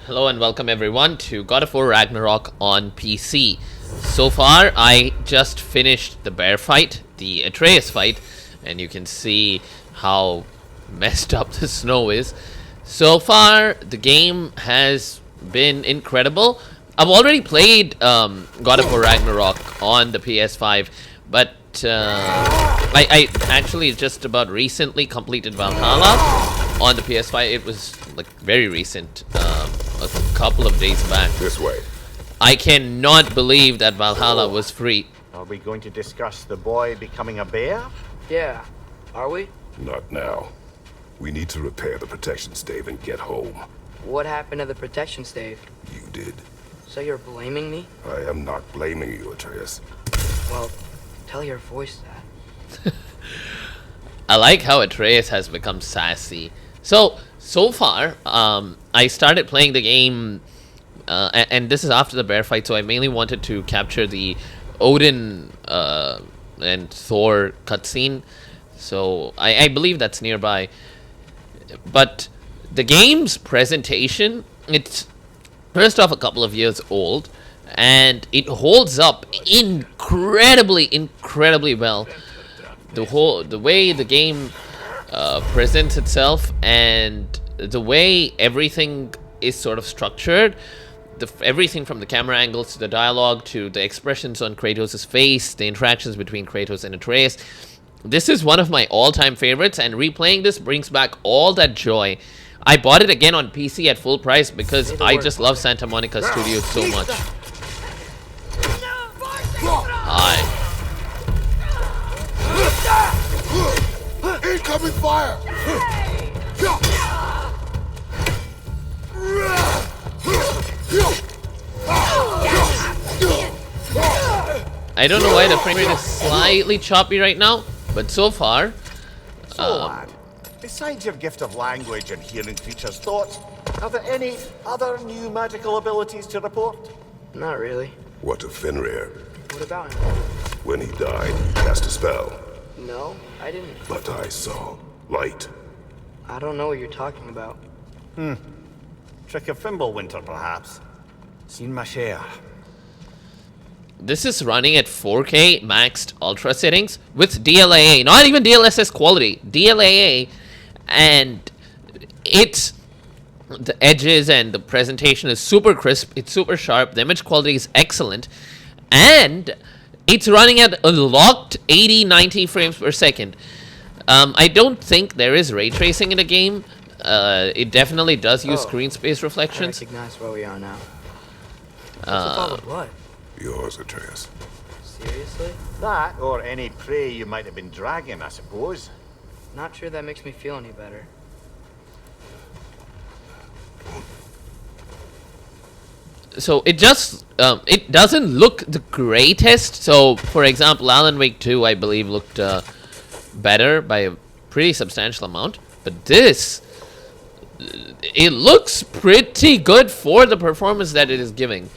Hello and welcome everyone to God of War Ragnarok on PC. So far, I just finished the bear fight, the Atreus fight, and you can see how messed up the snow is. So far, the game has been incredible. I've already played God of War Ragnarok on the PS5, but I actually just about recently completed Valhalla on the PS5. It was like very recent, a couple of days back. This way. I cannot believe that Valhalla was free. Are we going to discuss the boy becoming a bear? Yeah, are we? Not now. We need to repair the protection stave and get home. What happened to the protection stave? You did. So you're blaming me? I am not blaming you, Atreus. Well, tell your voice that. I like how Atreus has become sassy. So far, I started playing the game, and this is after the bear fight, so I mainly wanted to capture the Odin and Thor cutscene. So I believe that's nearby. But the game's presentation, it's first off a couple of years old, and it holds up incredibly well. The way the game presents itself and the way everything is sort of structured, everything from the camera angles to the dialogue to the expressions on Kratos' face, the interactions between Kratos and Atreus. This is one of my all-time favorites, and replaying this brings back all that joy. I bought it again on PC at full price because I just love Santa Monica Studios so much. Hi. Incoming fire! I don't know why the frame rate is slightly choppy right now, but so far... So, lad, besides your gift of language and hearing creatures' thoughts, are there any other new magical abilities to report? Not really. What of Fenrir? What about him? When he died, he cast a spell. No, I didn't. But I saw light. I don't know what you're talking about. Trick of Fimbulwinter, perhaps? Seen my share. This is running at 4K maxed ultra settings with DLAA, not even DLSS quality, DLAA, and it's the edges and the presentation is super crisp, it's super sharp, the image quality is excellent, and it's running at a locked 80-90 frames per second. I don't think there is ray tracing in the game. It definitely does use screen space I reflections. recognize where we are now. What's with all the blood? Yours, Atreus. Seriously? That, or any prey you might have been dragging, I suppose. Not sure that makes me feel any better. So it just it doesn't look the greatest. So for example, Alan Wake 2 I believe looked better by a pretty substantial amount, but this, it looks pretty good for the performance that it is giving.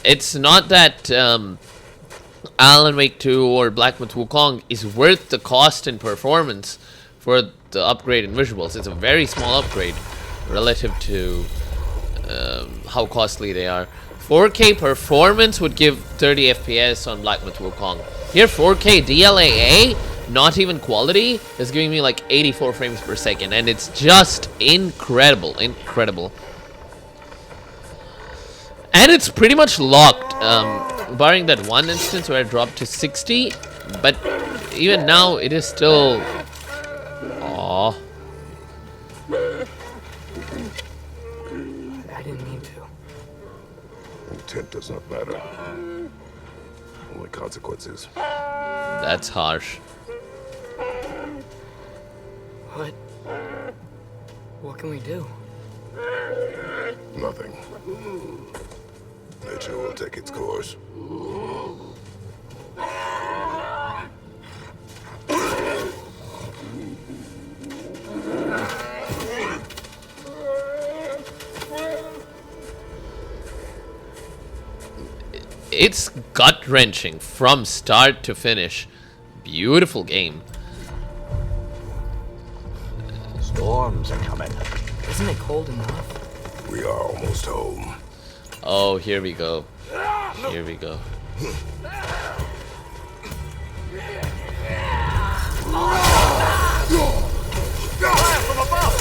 It's not that Alan Wake 2 or Black Myth Wukong is worth the cost in performance for the upgrade in visuals. It's a very small upgrade relative to how costly they are. 4K performance would give 30 FPS on Black Myth Wukong. Here 4K DLAA, not even quality, is giving me like 84 frames per second, and it's just incredible. And it's pretty much locked, barring that one instance where I dropped to 60, but even now it is still... Aww. I didn't mean to. Intent does not matter. Only consequences. That's harsh. What can we do? Nothing. Nature will take its course. It's gut-wrenching from start to finish. Beautiful game. Storms are coming. Isn't it cold enough? We are almost home. Oh, here we go. Here we go. Fire from above!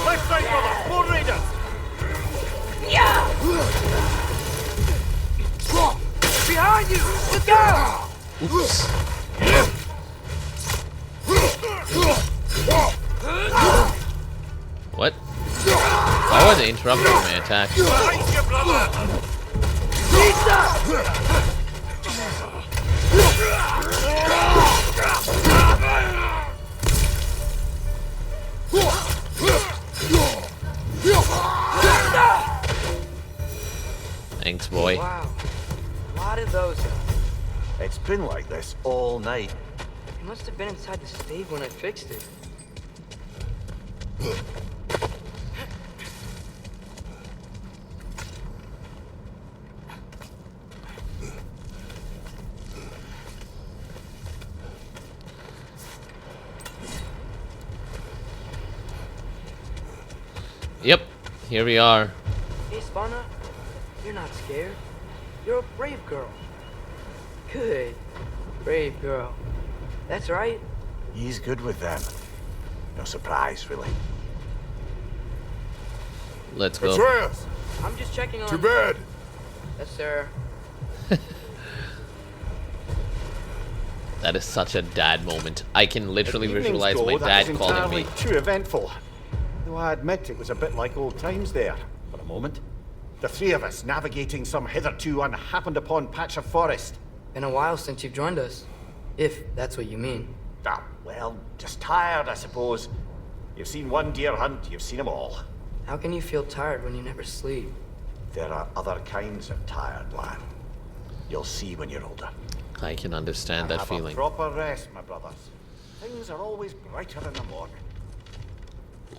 Left side, brother! More raiders! Behind you! Look out! Oops. What? Why was they interrupting my attack? Behind you, brother! Thanks, boy. Wow. A lot of those. It's been like this all night. It must have been inside the stave when I fixed it. Yep, here we are. Hey, Spanna, you're not scared. You're a brave girl. Good. Brave girl. That's right. He's good with them. No surprise, really. Let's go. Atreus! I'm just checking on... To bed! Yes, sir. That is such a dad moment. I can literally As evenings visualize go, my that dad was calling entirely me. too eventful. Though I admit it was a bit like old times there, for a moment. The three of us navigating some hitherto unhappened upon patch of forest. Been a while since you've joined us. If that's what you mean. Ah, well, just tired, I suppose. You've seen one deer hunt, you've seen them all. How can you feel tired when you never sleep? There are other kinds of tired, lad. You'll see when you're older. I can understand that Have feeling. a proper rest, my brothers. Things are always brighter in the morning.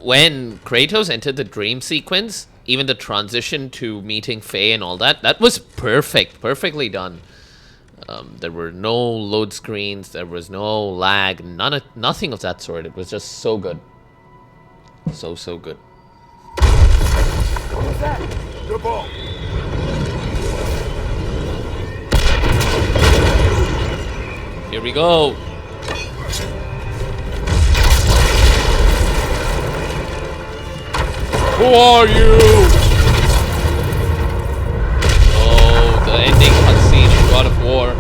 When Kratos entered the dream sequence, even the transition to meeting Faye and all that, that was perfect. Perfectly done. There were no load screens, there was no lag, nothing of that sort. It was just so good. So good. What was that? The ball! Here we go. Who are you? Oh, the ending cutscene in God of War.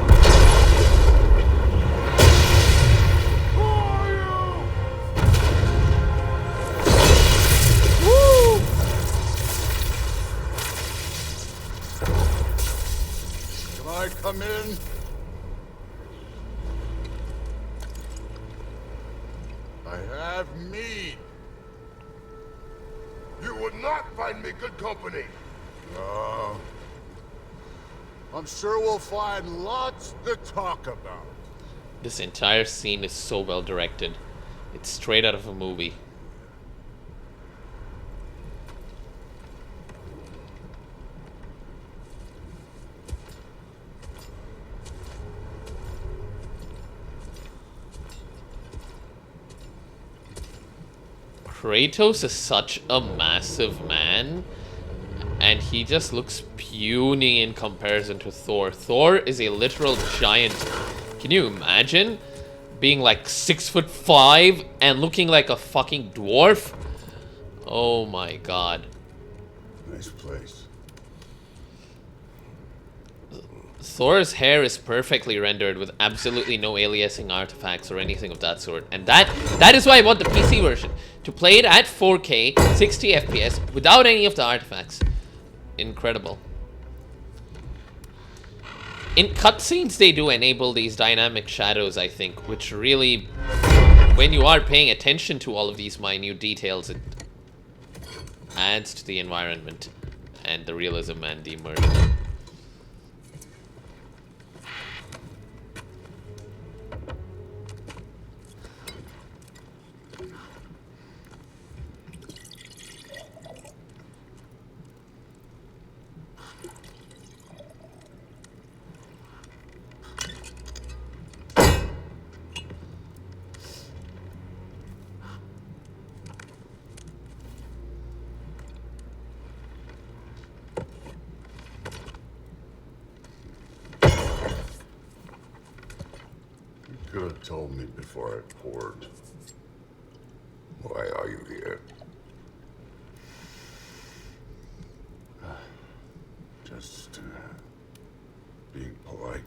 Who are you? Woo! Can I come in? I have mead. You would not find me good company. No. I'm sure we'll find lots to talk about. This entire scene is so well directed. It's straight out of a movie. Kratos is such a massive man, and he just looks puny in comparison to Thor. Thor is a literal giant. Can you imagine being like 6'5" and looking like a fucking dwarf? Oh my god. Nice place. Thor's hair is perfectly rendered with absolutely no aliasing artifacts or anything of that sort. And that is why I want the PC version. To play it at 4K, 60 FPS, without any of the artifacts. Incredible. In cutscenes, they do enable these dynamic shadows, I think, which really, when you are paying attention to all of these minute details, it adds to the environment and the realism and the immersion. told me before I poured. Why are you here? Just being polite.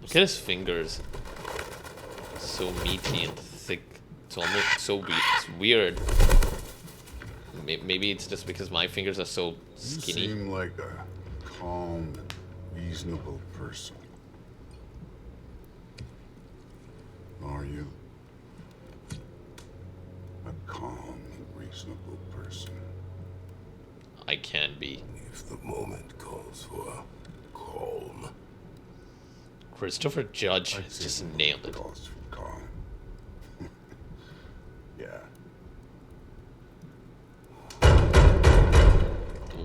Look at his fingers. So meaty and thick. It's almost so it's weird. Maybe it's just because my fingers are so skinny. You seem like a calm and reasonable person. Are you? A calm and reasonable person. I can be. If the moment calls for calm. Christopher Judge I'd has say just the nailed moment it. calls for calm. Yeah.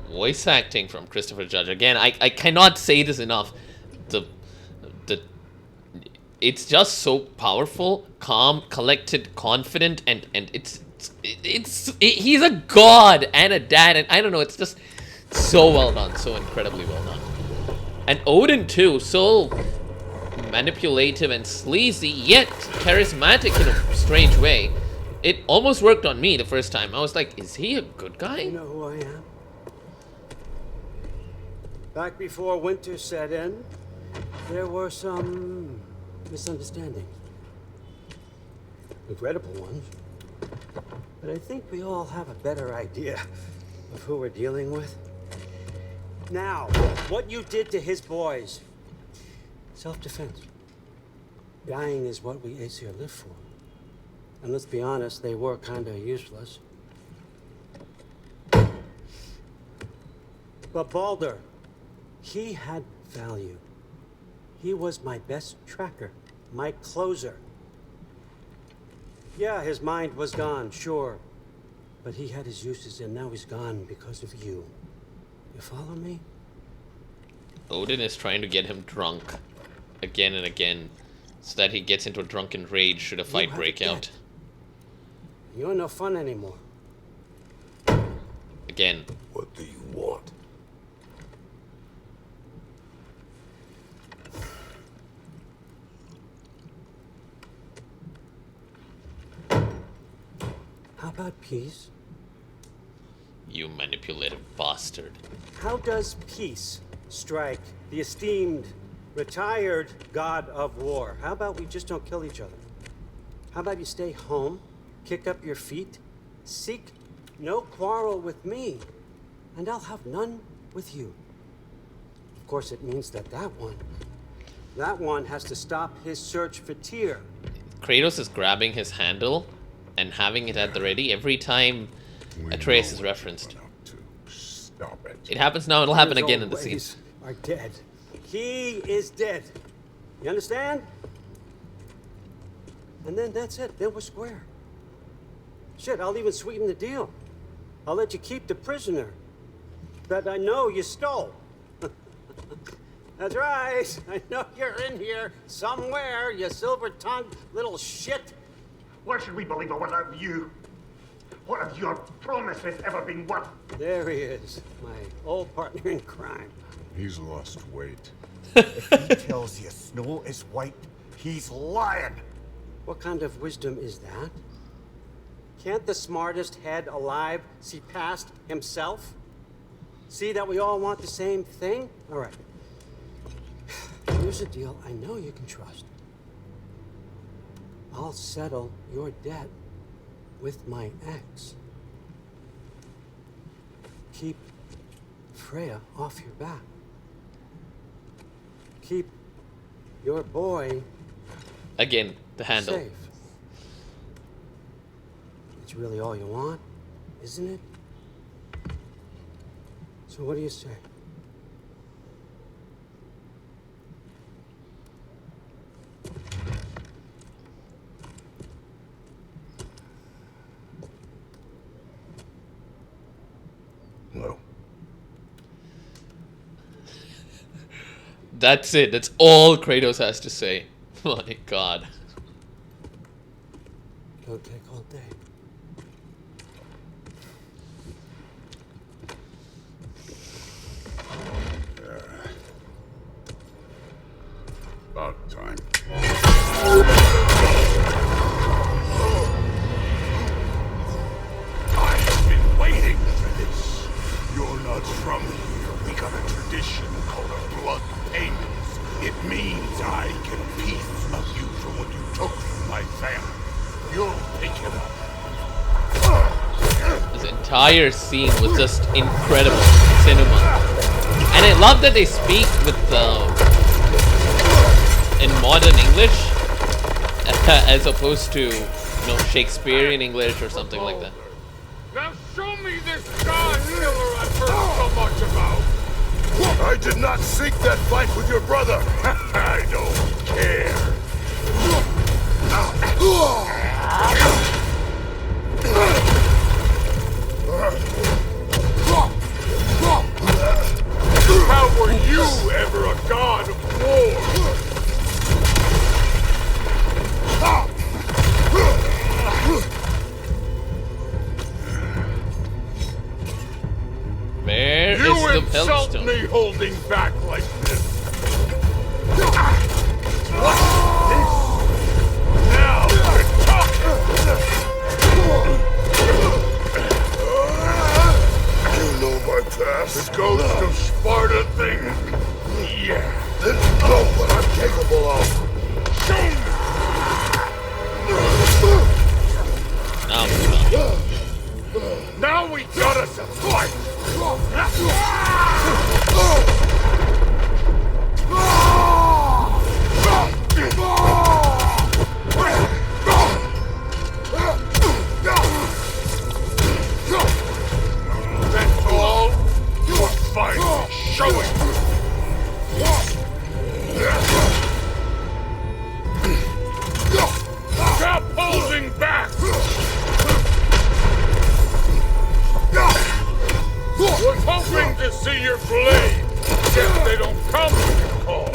Voice acting from Christopher Judge again. I cannot say this enough. The it's just so powerful, calm, collected, confident, and he's a god and a dad, and I don't know, it's just so well done, so incredibly well done. And Odin too, so manipulative and sleazy, yet charismatic in a strange way. It almost worked on me the first time. I was like, is he a good guy? You know who I am? Back before winter set in, there were some misunderstandings. Regrettable ones. But I think we all have a better idea of who we're dealing with. Now, what you did to his boys. Self-defense. Dying is what we Aesir live for. And let's be honest, they were kinda useless. But Baldur, he had value. He was my best tracker, my closer. Yeah, his mind was gone, sure. But he had his uses, and now he's gone because of you. You follow me? Odin is trying to get him drunk again and again so that he gets into a drunken rage should a fight break out. You're no fun anymore. Again. What do you want? How about peace? You manipulative bastard. How does peace strike the esteemed, retired god of war? How about we just don't kill each other? How about you stay home, kick up your feet, seek no quarrel with me, and I'll have none with you. Of course, it means that that one has to stop his search for Tyr. Kratos is grabbing his handle and having it at the ready every time Atreus is referenced. Stop it. It happens now, it'll happen His again old in the scene. ways are dead. He is dead. You understand? And then that's it. Then we're square. Shit, I'll even sweeten the deal. I'll let you keep the prisoner that I know you stole. That's right. I know you're in here somewhere, you silver-tongued little shit. Why should we believe a word of you? What have your promises ever been worth? There he is, my old partner in crime. He's lost weight. If he tells you snow is white, he's lying. What kind of wisdom is that? Can't the smartest head alive see past himself? See that we all want the same thing? All right. Here's a deal I know you can trust. I'll settle your debt with my ex. Keep Freya off your back. Keep your boy Again, the handle. safe. It's really all you want, isn't it? So what do you say? No. That's it. That's all Kratos has to say. My god. Don't take all day. Sam. You'll pick it up. This entire scene was just incredible cinema, and I love that they speak with in modern English as opposed to Shakespearean English or something like that. Now show me this god killer I've heard so much about. I did not seek that fight with your brother. I don't care. How were you ever a god of war? Where is You the insult Pelstone? me holding back like this. What's this? Now we're talking. You know my past. The ghost of Sparta thing. Yeah. Then know what I'm capable of. Show me. Now we got us a fight. That's all? You're fine. Show it. Stop holding back. Was hoping to see your blade. Guess they don't come when you call.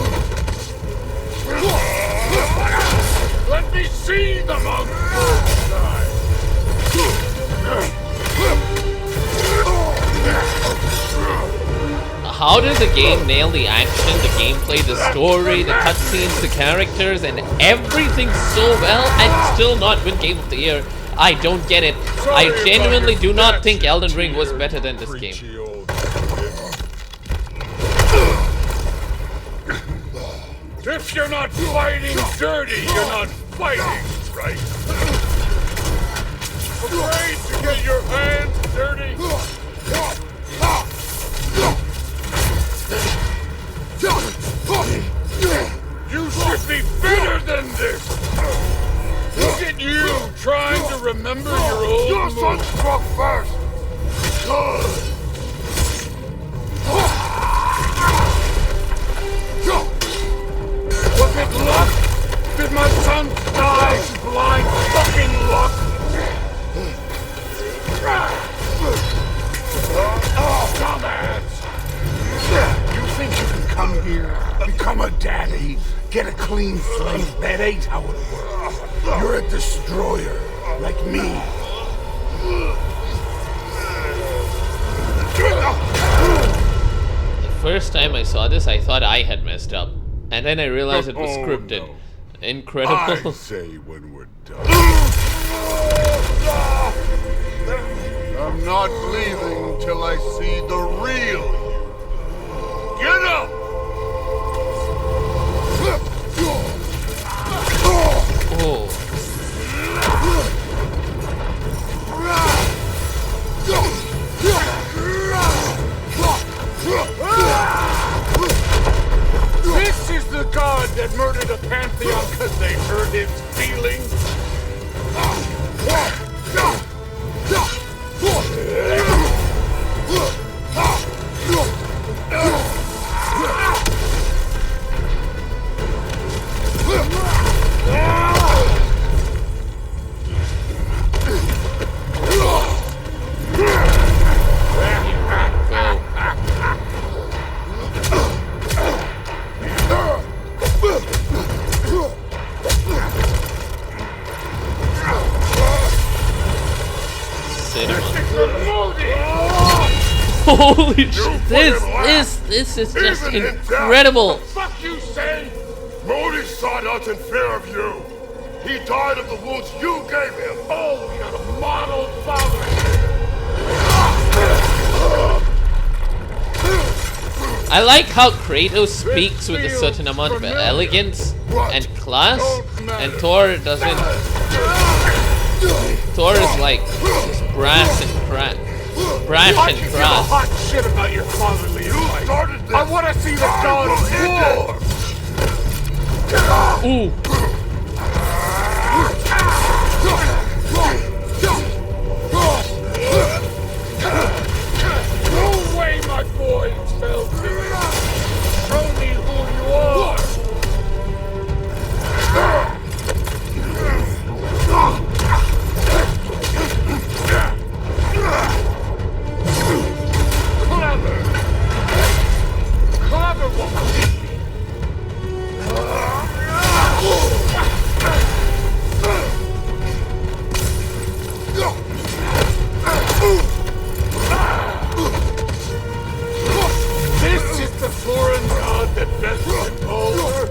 Let me see the monster side. How does the game nail the action, the gameplay, the story, the cutscenes, the characters, and everything so well and still not win Game of the Year? I don't get it. I genuinely do not think Elden Ring was better than this game. If you're not fighting dirty, you're not fighting right. Afraid to get your hands dirty? You should be better than this! Look at you, trying to remember your old Your son struck first! Good! Was it luck? Did my son die blind fucking luck? Dumbass! You think you can come here, become a daddy, get a clean slate? That ain't how it works. You're a destroyer, like me. The first time I saw this, I thought I had messed up. And then I realized it was scripted. No. Incredible. I say when we're done. I'm not leaving till I see the real you. Get up! Oh. This is the god that murdered a pantheon because they hurt his feelings? Holy shit, this is just incredible. What the fuck you say? Modi sought out in fear of you. He died of the wounds you gave him. Oh, you're a model father. I like how Kratos speaks with a certain amount of elegance and class, and Thor doesn't. Thor is like just brash and crass. I can give a hot shit about your fatherly advice. I want to see the god of war. Ooh. No way, my boy fell to it. Show me who you are. Clever woman. This is the foreign god that vested Baldur.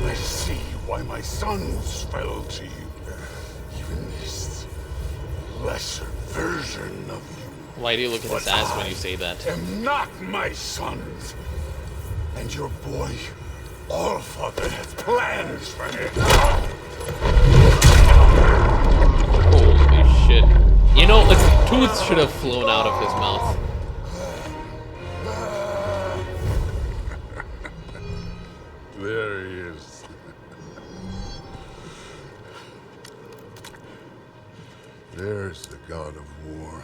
I see why my sons fell to you. Even this lesser version of you Why do you look at his ass when you say that? am not my sons. And your boy, Allfather, has plans for him. Holy shit. You know, a tooth should have flown out of his mouth. There he is. There's the god of war.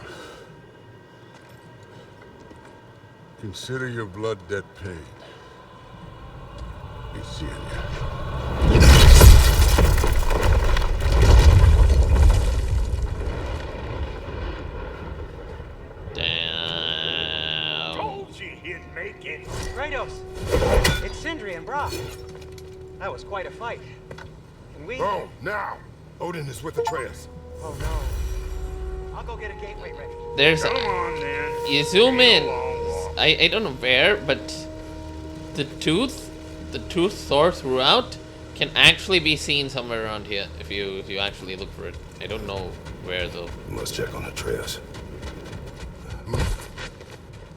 Consider your blood debt paid. Be seeing ya. Damn. Told you he'd make it. Kratos, it's Sindri and Brock. That was quite a fight. Can we? Oh, now! Odin is with Atreus. Oh no. I'll go get a gateway ready. There's Come on, then. you zoom Ain't in. a long walk. I don't know where, but the tooth Thor threw out can actually be seen somewhere around here if you actually look for it. I don't know where though. Must check on Atreus.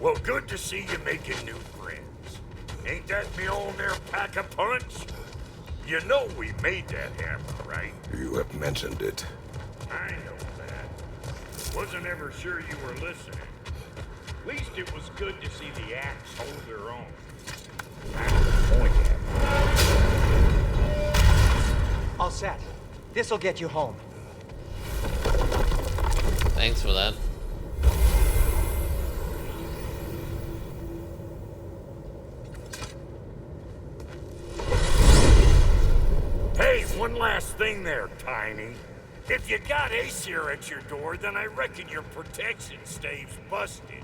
Well, good to see you making new friends. Ain't that me old there pack a punch? You know we made that hammer, right? You have mentioned it. I know that. Wasn't ever sure you were listening. At least it was good to see the axe hold their own. That's the point, All set. This'll get you home. Thanks for that. Hey, one last thing there, Tiny. If you got Aesir at your door, then I reckon your protection stave's busted.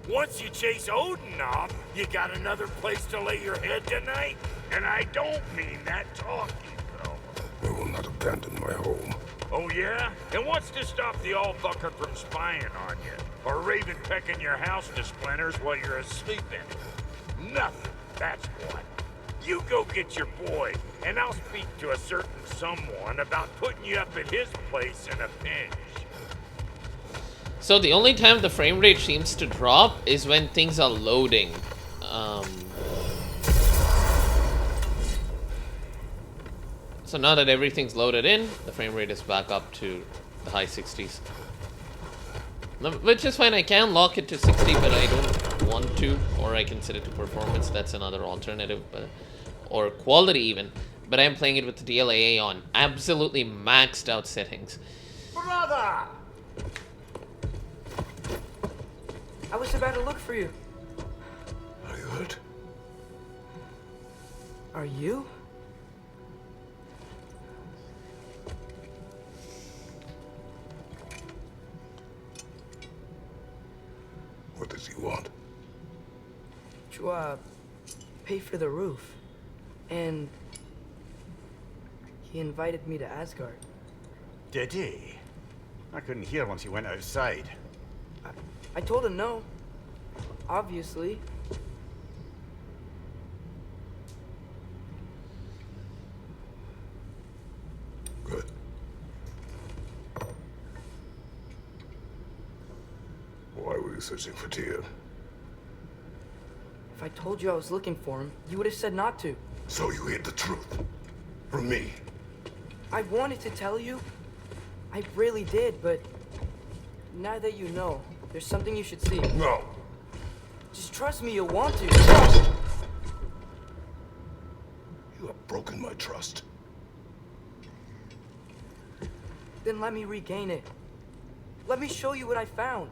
Once you chase Odin off, you got another place to lay your head tonight? And I don't mean that talking, though. I will not abandon my home. Oh, yeah? And what's to stop the all-fucker from spying on you? Or Raven pecking your house to splinters while you're asleep in it? Nothing, that's what. You go get your boy, and I'll speak to a certain someone about putting you up at his place in a pinch. So the only time the frame rate seems to drop is when things are loading. So now that everything's loaded in, the frame rate is back up to the high 60s. Which is fine, I can lock it to 60, but I don't want to. Or I can set it to performance, that's another alternative. Or quality even. But I'm playing it with the DLAA on absolutely maxed out settings. Brother! I was about to look for you. Are you hurt? Are you? What does he want? To, pay for the roof. And he invited me to Asgard. Did he? I couldn't hear once he went outside. I told him no. Obviously. Good. Why were you searching for Tyr? If I told you I was looking for him, you would have said not to. So you hid the truth. From me. I wanted to tell you. I really did, but now that you know, there's something you should see. No. Just trust me, you'll want to. You have broken my trust. Then let me regain it. Let me show you what I found.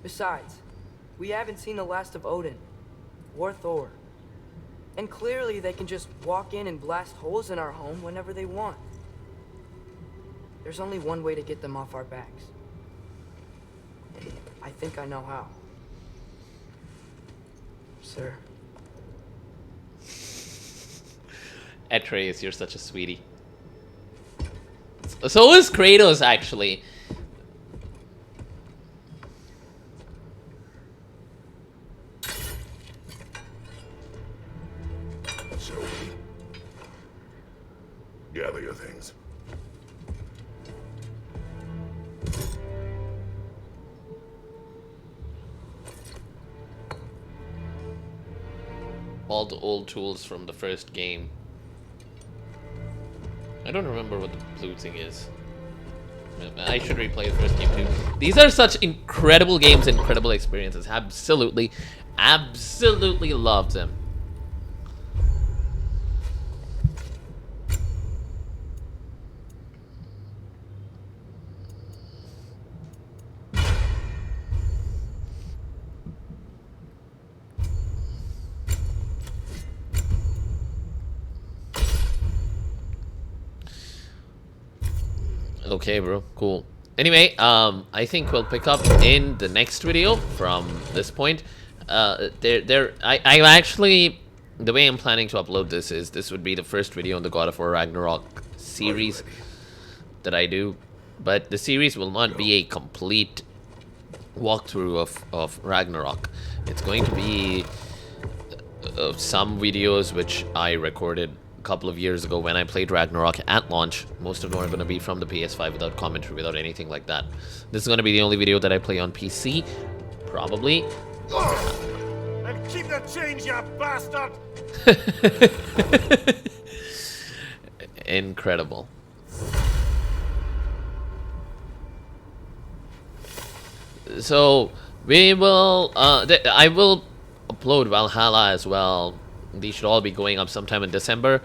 Besides, we haven't seen the last of Odin or Thor. And clearly they can just walk in and blast holes in our home whenever they want. There's only one way to get them off our backs. And I think I know how. Sir. Atreus, you're such a sweetie. So is Kratos, actually. Shall we? Gather your things. All the old tools from the first game. I don't remember what the blue thing is. I should replay the first game too. These are such incredible games, incredible experiences. Absolutely, absolutely love them. Okay, bro. Cool. Anyway, I think we'll pick up in the next video from this point. I actually, the way I'm planning to upload this is this would be the first video on the God of War Ragnarok series that I do, but the series will not be a complete walkthrough of Ragnarok. It's going to be some videos which I recorded couple of years ago when I played Ragnarok at launch. Most of them are going to be from the PS5 without commentary, without anything like that. This is going to be the only video that I play on PC, probably. And keep the change, you bastard! Incredible. So we will I will upload Valhalla as well. These should all be going up sometime in December,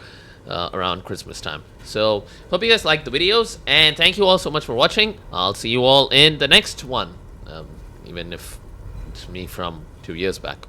around Christmas time. So, hope you guys like the videos, and thank you all so much for watching. I'll see you all in the next one, even if it's me from 2 years back.